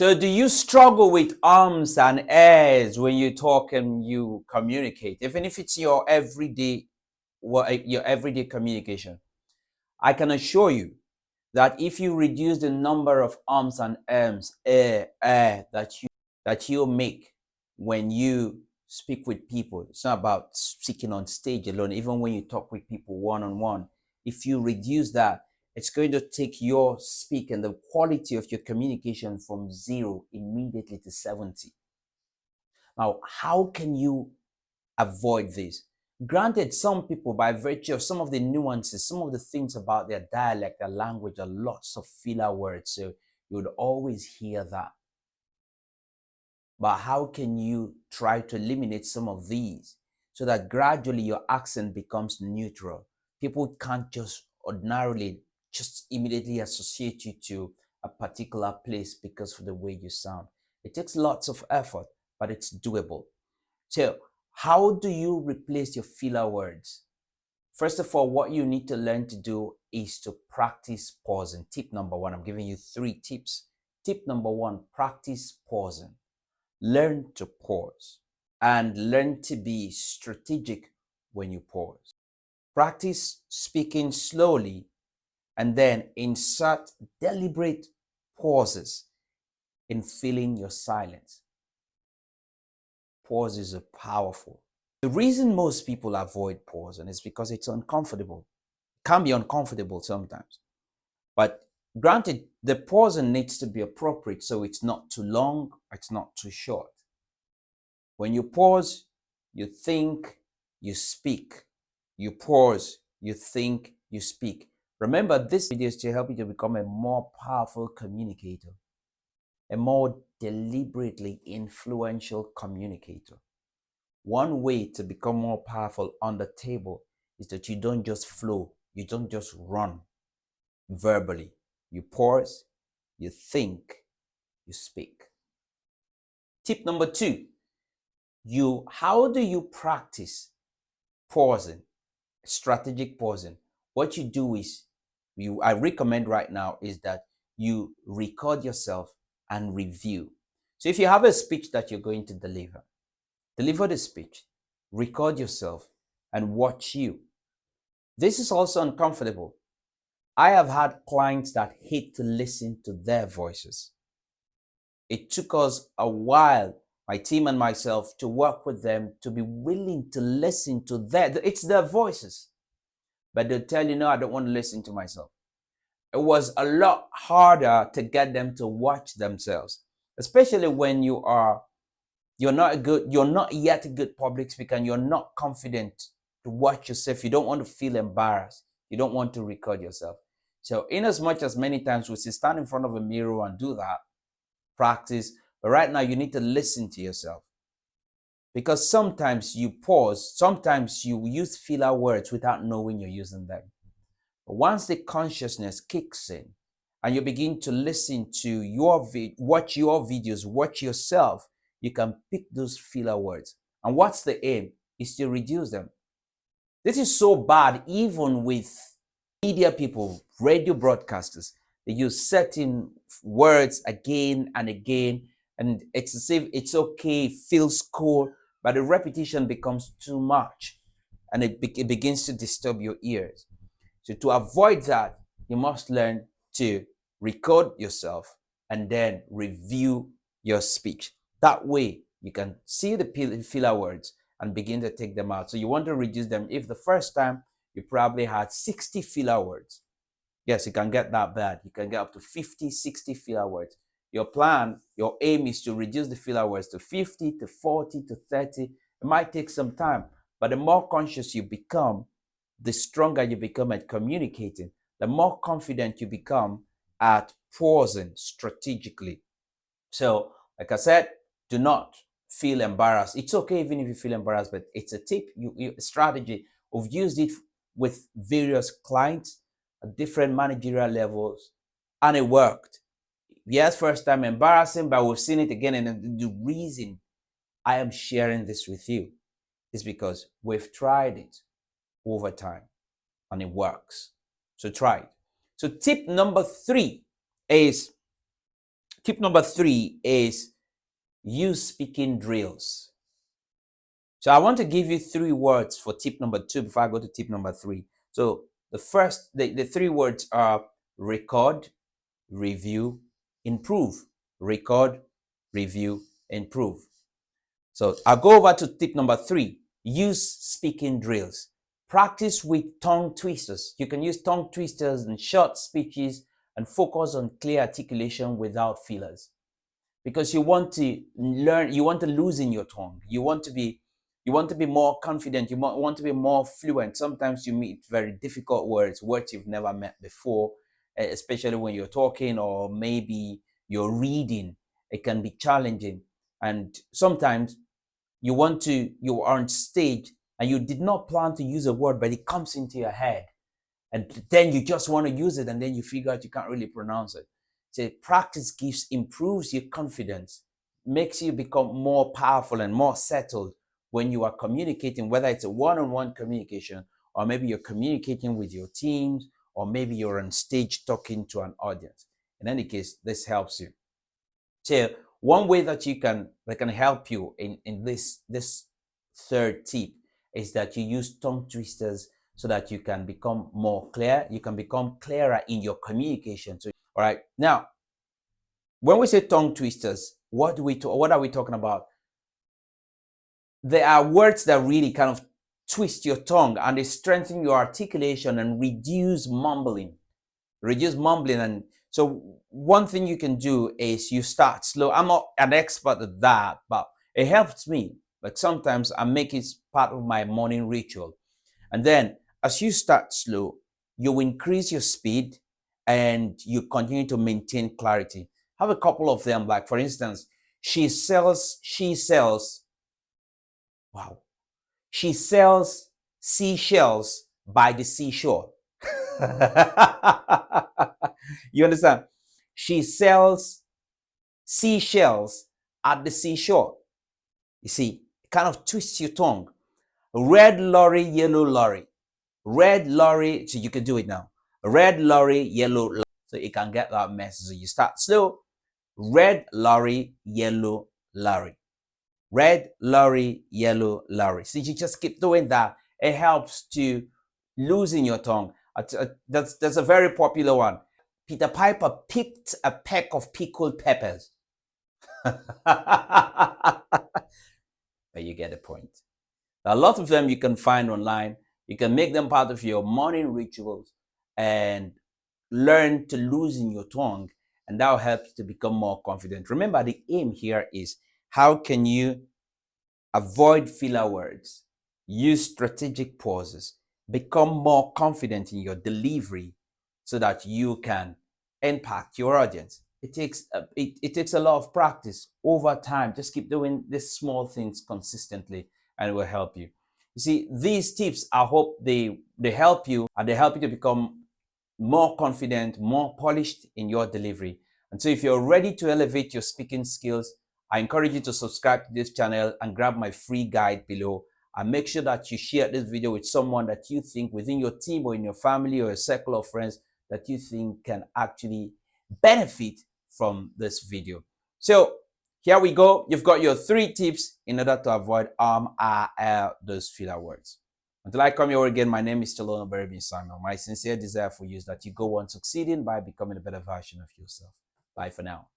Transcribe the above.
So do you struggle with ums and airs when you talk and you communicate, even if it's your everyday communication? I can assure you that if you reduce the number of ums and ms, that you make when you speak with people, it's not about speaking on stage alone. Even when you talk with people one on one, if you reduce that, it's going to take your speak and the quality of your communication from 0 immediately to 70. Now, how can you avoid this? Granted, some people, by virtue of some of the nuances, some of the things about their dialect, their language, are lots of filler words. So you would always hear that. But how can you try to eliminate some of these so that gradually your accent becomes neutral? People can't just ordinarily just immediately associate you to a particular place because of the way you sound. It takes lots of effort, but it's doable. So how do you replace your filler words? First of all, what you need to learn to do is to practice pausing. Tip number one, I'm giving you 3 tips. Tip number one, practice pausing. Learn to pause and learn to be strategic when you pause. Practice speaking slowly and then insert deliberate pauses in filling your silence. Pauses are powerful. The reason most people avoid pausing is because it's uncomfortable. It can be uncomfortable sometimes. But granted, the pausing needs to be appropriate, so it's not too long, it's not too short. When you pause, you think, you speak. You pause, you think, you speak. Remember, this video is to help you to become a more powerful communicator, a more deliberately influential communicator. One way to become more powerful on the table is that you don't just flow, you don't just run verbally. You pause, you think, you speak. Tip number 2, how do you practice pausing, strategic pausing? What you do is, I recommend right now is that you record yourself and review. So if you have a speech that you're going to deliver the speech, record yourself and watch you. This is also uncomfortable. I have had clients that hate to listen to their voices. It took us a while, my team and myself, to work with them to be willing to listen to it's their voices. But they'll tell you, no, I don't want to listen to myself. It was a lot harder to get them to watch themselves, especially when you're not yet a good public speaker and you're not confident to watch yourself. You don't want to feel embarrassed. You don't want to record yourself. So in as much as many times we stand in front of a mirror and do that, practice, but right now you need to listen to yourself. Because sometimes you pause, sometimes you use filler words without knowing you're using them. But once the consciousness kicks in and you begin to listen to watch your videos, watch yourself, you can pick those filler words. And what's the aim? Is to reduce them. This is so bad even with media people, radio broadcasters. They use certain words again and again, and it's as if it's okay, it feels cool, but the repetition becomes too much and it begins to disturb your ears. So to avoid that, you must learn to record yourself and then review your speech. That way, you can see the filler words and begin to take them out. So you want to reduce them. If the first time you probably had 60 filler words, yes, you can get that bad. You can get up to 50, 60 filler words. Your plan, your aim is to reduce the filler words to 50, to 40, to 30. It might take some time, but the more conscious you become, the stronger you become at communicating, the more confident you become at pausing strategically. So, like I said, do not feel embarrassed. It's okay even if you feel embarrassed, but it's a tip, a strategy. We've used it with various clients at different managerial levels, and it worked. Yes, first time embarrassing, but we've seen it again. And the reason I am sharing this with you is because we've tried it over time and it works. So try it. So tip number 3 is Tip number 3 is use speaking drills. So I want to give you 3 words for tip number 2 before I go to tip number 3. So the 3 words are record, review, improve. Record, review, improve. So I'll go over to tip number 3. Use speaking drills. Practice with tongue twisters. You can use tongue twisters in short speeches and focus on clear articulation without fillers. Because you want to learn, you want to loosen your tongue. You want to be more confident. You want to be more fluent. Sometimes you meet very difficult words you've never met before, especially when you're talking or maybe you're reading. It can be challenging. And sometimes you are on stage and you did not plan to use a word, but it comes into your head. And then you just want to use it, and then you figure out you can't really pronounce it. So practice improves your confidence, makes you become more powerful and more settled when you are communicating, whether it's a one-on-one communication, or maybe you're communicating with your teams, or maybe you're on stage talking to an audience. In any case, this helps you. So one way that can help you in this third tip is that you use tongue twisters so that you can become more clear. You can become clearer in your communication. So, all right. Now, when we say tongue twisters, what are we talking about? There are words that really kind of twist your tongue and they strengthen your articulation and reduce mumbling. And so one thing you can do is you start slow. I'm not an expert at that, but it helps me. Like sometimes I make it part of my morning ritual. And then as you start slow, you increase your speed and you continue to maintain clarity. I have a couple of them, like for instance, she sells seashells by the seashore. You understand? She sells seashells at the seashore. You see, it kind of twists your tongue. Red lorry, yellow lorry. Red lorry, so you can do it now. Red lorry, yellow lorry. So you can get that message. So you start slow. Red lorry, yellow lorry. Red lorry, yellow lorry. So you just keep doing that. It helps to loosen your tongue. That's a very popular one. Peter Piper picked a peck of pickled peppers. But you get the point. A lot of them you can find online. You can make them part of your morning rituals and learn to loosen your tongue, and that will help you to become more confident. Remember, the aim here is how can you avoid filler words, use strategic pauses, become more confident in your delivery so that you can impact your audience. It takes a lot of practice over time. Just keep doing these small things consistently and it will help you. You see, these tips, I hope they help you, and they help you to become more confident, more polished in your delivery. And so if you're ready to elevate your speaking skills, I encourage you to subscribe to this channel and grab my free guide below. And make sure that you share this video with someone that you think within your team or in your family or a circle of friends that you think can actually benefit from this video. So here we go. You've got your 3 tips in order to avoid those filler words. Until I come your way again, my name is Stallone-Obaraemi. My sincere desire for you is that you go on succeeding by becoming a better version of yourself. Bye for now.